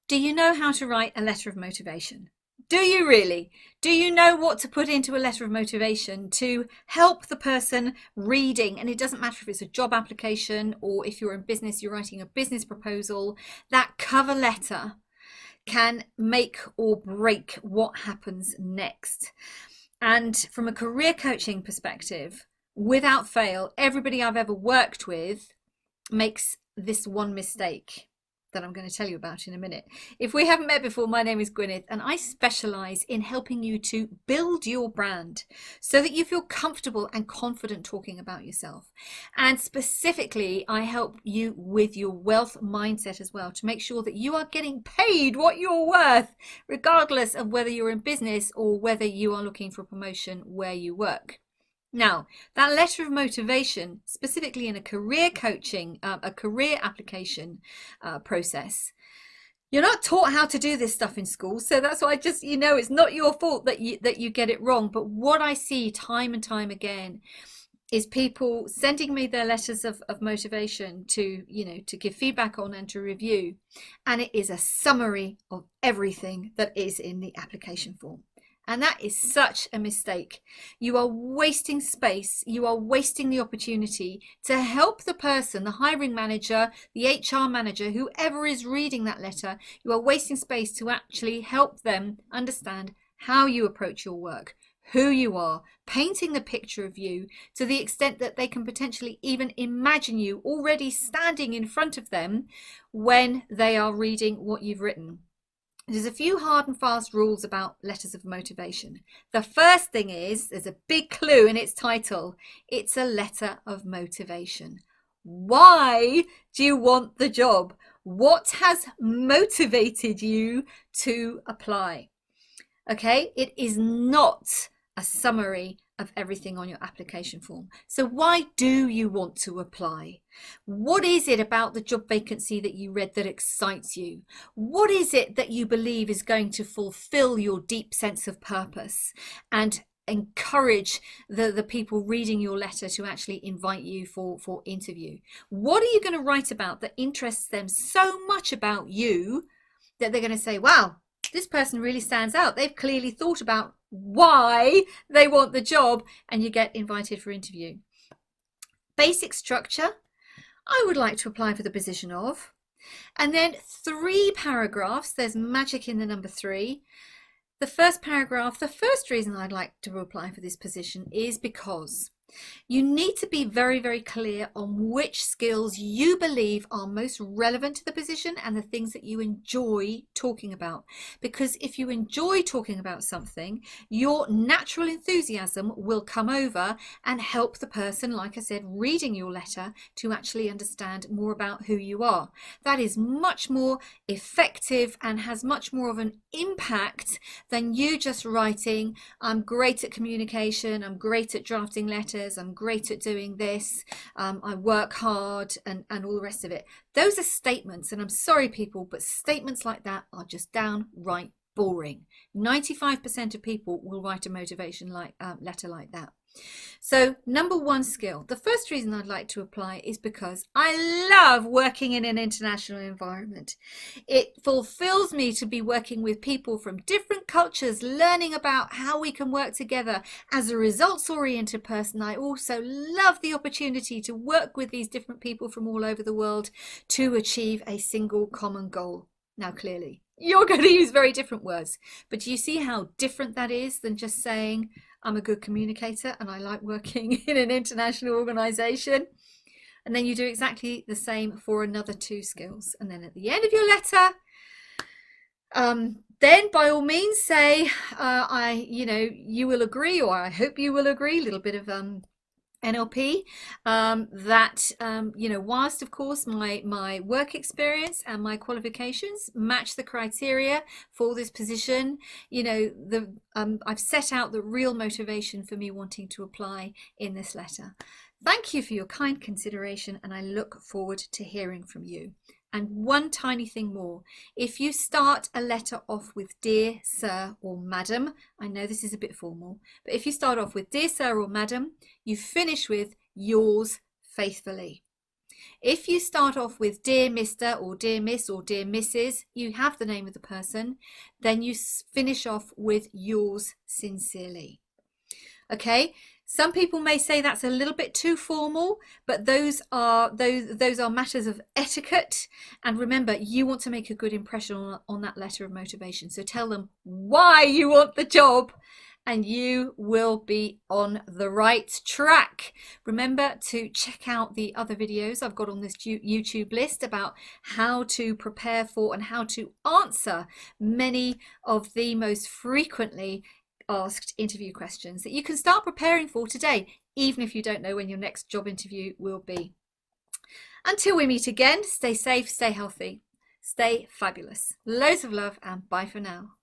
Do you know how to write a letter of motivation? Do you really? Do you know what to put into a letter of motivation to help the person reading? And it doesn't matter if it's a job application or if you're in business, you're writing a business proposal. That cover letter can make or break what happens next. And from a career coaching perspective, without fail, everybody I've ever worked with makes this one mistake that I'm going to tell you about in a minute. If we haven't met before, my name is Gwyneth and I specialize in helping you to build your brand so that you feel comfortable and confident talking about yourself. And specifically, I help you with your wealth mindset as well to make sure that you are getting paid what you're worth, regardless of whether you're in business or whether you are looking for a promotion where you work. Now, that letter of motivation, specifically in a career coaching, a career application process, you're not taught how to do this stuff in school. So that's why it's not your fault that you get it wrong. But what I see time and time again is people sending me their letters of motivation to give feedback on and to review. And it is a summary of everything that is in the application form. And that is such a mistake. You are wasting space. You are wasting the opportunity to help the person, the hiring manager, the HR manager, whoever is reading that letter. You are wasting space to actually help them understand how you approach your work, who you are, painting the picture of you to the extent that they can potentially even imagine you already standing in front of them when they are reading what you've written. There's a few hard and fast rules about letters of motivation. The first thing is, there's a big clue in its title. It's a letter of motivation. Why do you want the job? What has motivated you to apply? Okay, it is not a summary of everything on your application form. So why do you want to apply? What is it about the job vacancy that you read that excites you? What is it that you believe is going to fulfill your deep sense of purpose and encourage the people reading your letter to actually invite you for interview? What are you going to write about that interests them so much about you that they're going to say, wow, this person really stands out. They've clearly thought about why they want the job, and you get invited for interview. Basic structure. I would like to apply for the position of, and then 3 paragraphs. There's magic in the number 3. The first paragraph, the first reason I'd like to apply for this position is because you need to be very, very clear on which skills you believe are most relevant to the position and the things that you enjoy talking about. Because if you enjoy talking about something, your natural enthusiasm will come over and help the person, like I said, reading your letter to actually understand more about who you are. That is much more effective and has much more of an impact than you just writing, I'm great at communication, I'm great at drafting letters, I'm great at doing this, I work hard, and all the rest of it. Those are statements, and I'm sorry people, but statements like that are just downright boring. 95% of people will write a motivation letter like that. So number 1 skill, the first reason I'd like to apply is because I love working in an international environment. It fulfills me to be working with people from different cultures, learning about how we can work together. As a results-oriented person, I also love the opportunity to work with these different people from all over the world to achieve a single common goal. Now, clearly, you're going to use very different words, but do you see how different that is than just saying, I'm a good communicator and I like working in an international organization? And then you do exactly the same for another 2 skills. And then at the end of your letter, then by all means say, you will agree, or I hope you will agree, a little bit of NLP, that whilst of course my work experience and my qualifications match the criteria for this position, I've set out the real motivation for me wanting to apply in this letter. Thank you for your kind consideration, and I look forward to hearing from you. And one tiny thing more, if you start a letter off with dear sir or madam, I know this is a bit formal, but if you start off with dear sir or madam, you finish with yours faithfully. If you start off with Dear Mr. or Dear Miss or Dear Mrs., you have the name of the person, then you finish off with Yours sincerely. Okay, some people may say that's a little bit too formal, but those are matters of etiquette. And remember, you want to make a good impression on that letter of motivation. So tell them why you want the job, and you will be on the right track. Remember to check out the other videos I've got on this YouTube list about how to prepare for and how to answer many of the most frequently asked interview questions that you can start preparing for today, even if you don't know when your next job interview will be. Until we meet again, stay safe, stay healthy, stay fabulous. Loads of love, and bye for now.